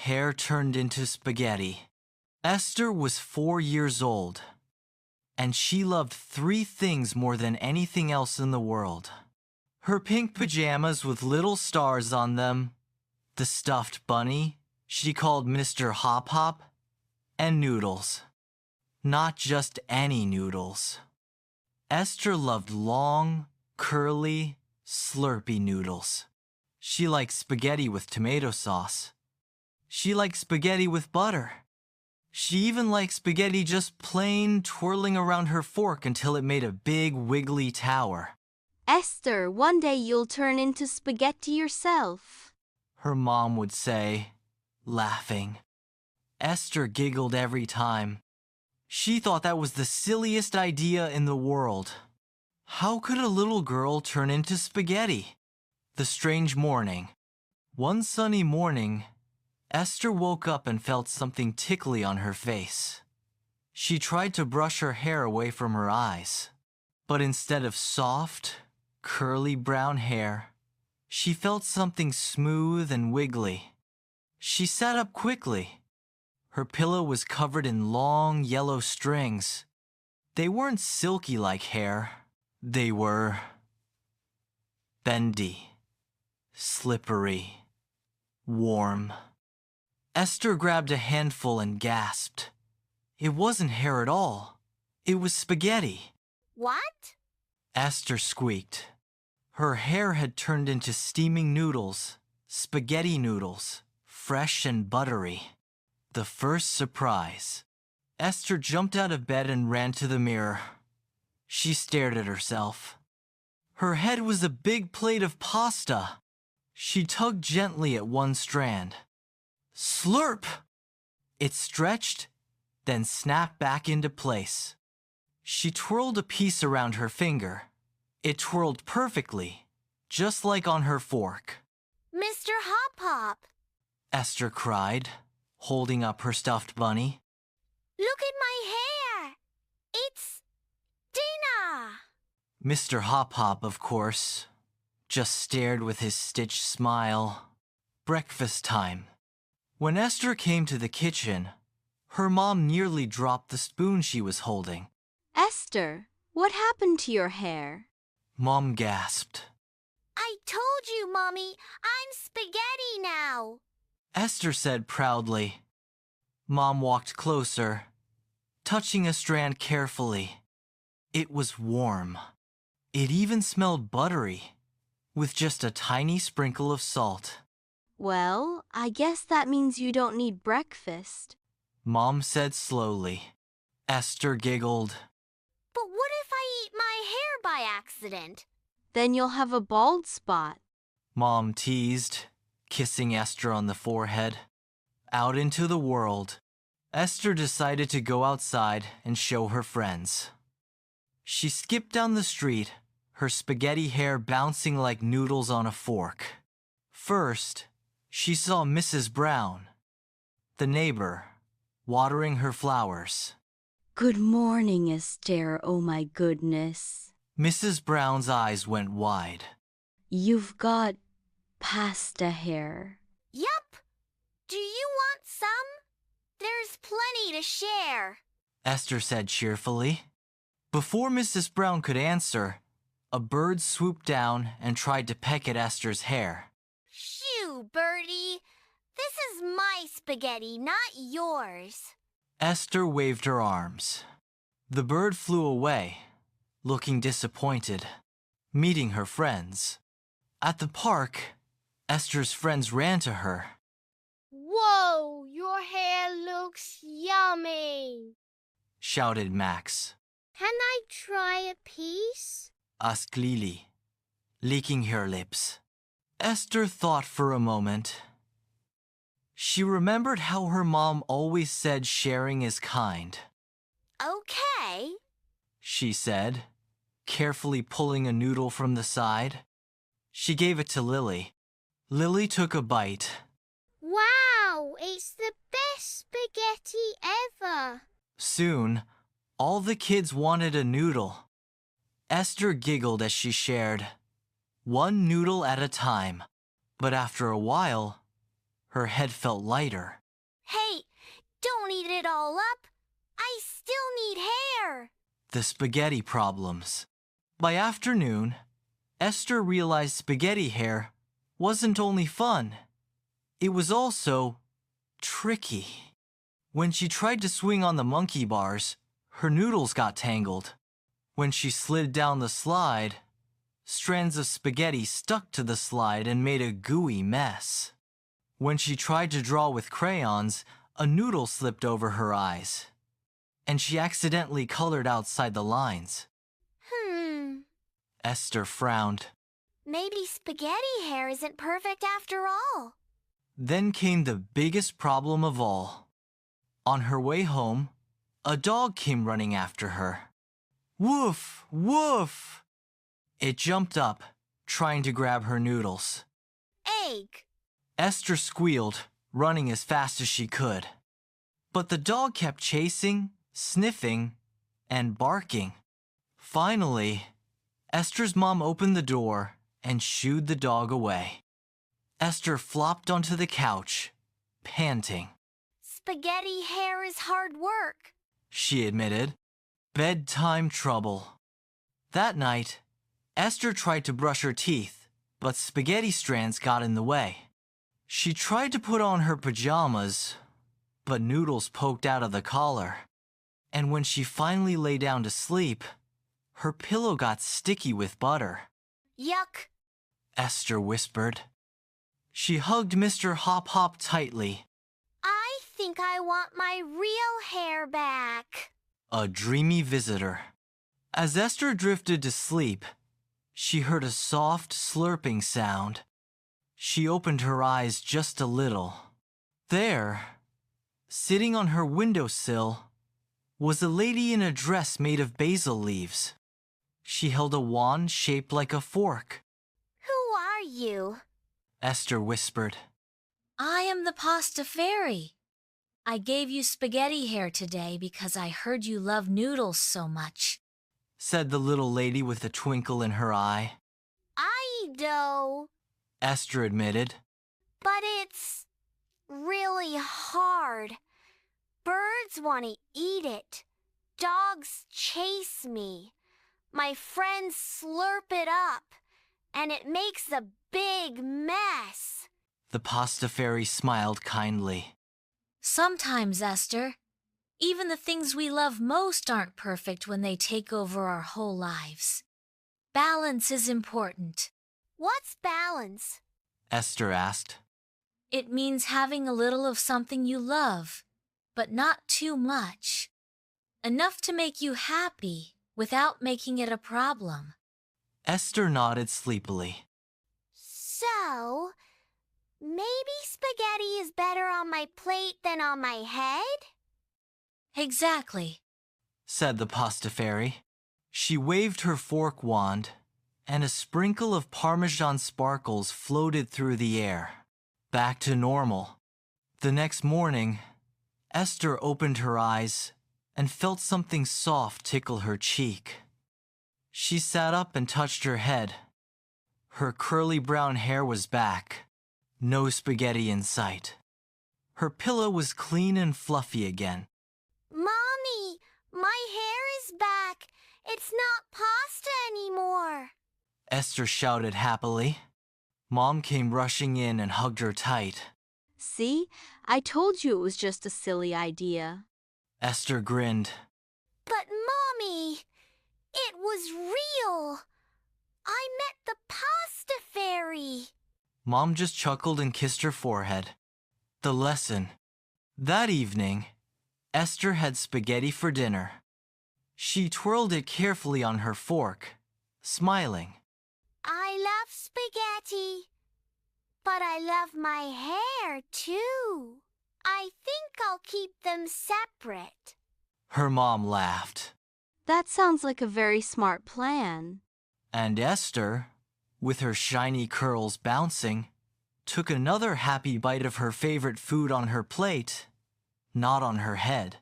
hair turned into spaghetti. Esther was 4 years old, and she loved 3 things more than anything else in the world. Her pink pajamas with little stars on them, the stuffed bunny she called Mr. Hop Hop, and noodles. Not just any noodles. Esther loved long, curly, slurpy noodles. She liked spaghetti with tomato sauce. She liked spaghetti with butter. She even liked spaghetti just plain twirling around her fork until it made a big wiggly tower. Esther, one day you'll turn into spaghetti yourself, her mom would say, laughing. Esther giggled every time. She thought that was the silliest idea in the world. How could a little girl turn into spaghetti? The strange morning. One sunny morning, Esther woke up and felt something tickly on her face. She tried to brush her hair away from her eyes, but instead of soft, curly brown hair, she felt something smooth and wiggly. She sat up quickly. Her pillow was covered in long yellow strings. They weren't silky like hair. They were bendy, slippery, warm. Esther grabbed a handful and gasped. It wasn't hair at all. It was spaghetti. What? Esther squeaked. Her hair had turned into steaming noodles, spaghetti noodles, fresh and buttery. The first surprise. Esther jumped out of bed and ran to the mirror. She stared at herself. Her head was a big plate of pasta. She tugged gently at one strand. Slurp! It stretched, then snapped back into place. She twirled a piece around her finger. It twirled perfectly, just like on her fork. Mr. Hop Hop! Esther cried, holding up her stuffed bunny. Look at my hair! It's dinner! Mr. Hop Hop, of course, just stared with his stitched smile. Breakfast time. When Esther came to the kitchen, her mom nearly dropped the spoon she was holding. Esther, what happened to your hair? Mom gasped. I told you, Mommy, I'm spaghetti now. Esther said proudly. Mom walked closer, touching a strand carefully. It was warm. It even smelled buttery, with just a tiny sprinkle of salt. Well, I guess that means you don't need breakfast, Mom said slowly. Esther giggled. But what if I eat my hair by accident? Then you'll have a bald spot. Mom teased, kissing Esther on the forehead. Out into the world, Esther decided to go outside and show her friends. She skipped down the street, her spaghetti hair bouncing like noodles on a fork. First, she saw Mrs. Brown, the neighbor, watering her flowers. Good morning, Esther, oh my goodness. Mrs. Brown's eyes went wide. You've got pasta hair. Yup. Do you want some? There's plenty to share, Esther said cheerfully. Before Mrs. Brown could answer, a bird swooped down and tried to peck at Esther's hair. Shoo, birdie. This is my spaghetti, not yours. Esther waved her arms. The bird flew away, looking disappointed, meeting her friends. At the park, Esther's friends ran to her. Whoa, your hair looks yummy, Shouted Max. Can I try a piece? Asked Lily, licking her lips. Esther thought for a moment. She remembered how her mom always said sharing is kind. Okay. She said, carefully pulling a noodle from the side. She gave it to Lily. Lily took a bite. Wow, it's the best spaghetti ever. Soon, all the kids wanted a noodle. Esther giggled as she shared, one noodle at a time. But after a while, Her head felt lighter. Hey, don't eat it all up. I still need hair. The spaghetti problems. By afternoon, Esther realized spaghetti hair wasn't only fun, it was also tricky. When she tried to swing on the monkey bars, her noodles got tangled. When she slid down the slide, strands of spaghetti stuck to the slide and made a gooey mess. When she tried to draw with crayons, a noodle slipped over her eyes, and she accidentally colored outside the lines. Esther frowned. Maybe spaghetti hair isn't perfect after all. Then came the biggest problem of all. On her way home, a dog came running after her. Woof, woof! It jumped up, trying to grab her noodles. Egg. Esther squealed, running as fast as she could. But the dog kept chasing, sniffing, and barking. Finally, Esther's mom opened the door and shooed the dog away. Esther flopped onto the couch, panting. Spaghetti hair is hard work, She admitted. Bedtime trouble. That night, Esther tried to brush her teeth, but spaghetti strands got in the way. She tried to put on her pajamas, but noodles poked out of the collar. And when she finally lay down to sleep, her pillow got sticky with butter. Yuck. Esther whispered. She hugged Mr. Hop Hop tightly. I think I want my real hair back. A dreamy visitor. As Esther drifted to sleep, she heard a soft slurping sound. She opened her eyes just a little. There, sitting on her windowsill, was a lady in a dress made of basil leaves. She held a wand shaped like a fork. Who are you? Esther whispered. I am the pasta fairy. I gave you spaghetti hair today because I heard you love noodles so much, Said the little lady with a twinkle in her eye. I do. Esther admitted. But it's really hard. Birds want to eat it. Dogs chase me. My friends slurp it up, and it makes a big mess. The pasta fairy smiled kindly. Sometimes, Esther, even the things we love most aren't perfect when they take over our whole lives. Balance is important. What's balance? Esther asked. It means having a little of something you love, but not too much. Enough to make you happy without making it a problem. Esther nodded sleepily. So, maybe spaghetti is better on my plate than on my head? Exactly. Said the pasta fairy. She waved her fork wand, and a sprinkle of Parmesan sparkles floated through the air. Back to normal. The next morning, Esther opened her eyes and felt something soft tickle her cheek. She sat up and touched her head. Her curly brown hair was back. No spaghetti in sight. Her pillow was clean and fluffy again. Mommy, my hair is back. It's not pasta anymore. Esther shouted happily. Mom came rushing in and hugged her tight. See, I told you it was just a silly idea. Esther grinned. But Mommy, it was real. I met the pasta fairy. Mom just chuckled and kissed her forehead. The lesson. That evening, Esther had spaghetti for dinner. She twirled it carefully on her fork, smiling. I love spaghetti, but I love my hair too. I think I'll keep them separate. Her mom laughed. That sounds like a very smart plan. And Esther, with her shiny curls bouncing, took another happy bite of her favorite food on her plate, not on her head.